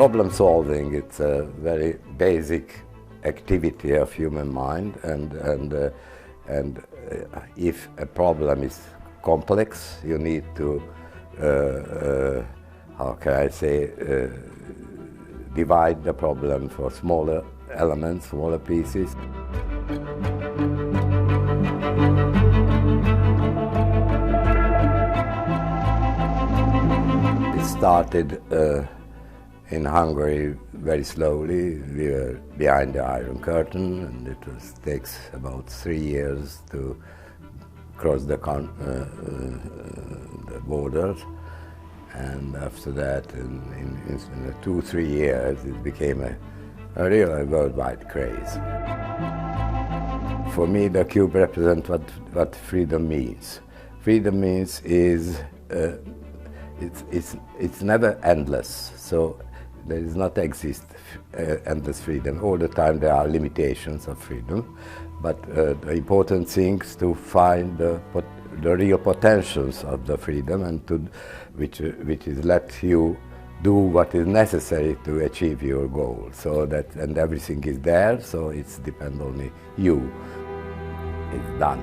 Problem solving, it's a very basic activity of human mind, and if a problem is complex, you need to, how can I say, divide the problem for smaller elements, smaller pieces. It started in Hungary very slowly. We were behind the Iron Curtain, and it takes about 3 years to cross the borders. And after that, in 2-3 years, it became a real worldwide craze. For me, the cube represents what freedom means. Freedom means it's never endless. So there does not exist endless freedom. All the time there are limitations of freedom, but the important thing is to find the real potentials of the freedom, and which is let you do what is necessary to achieve your goal. So that, and everything is there, so it's depend only you. It's done.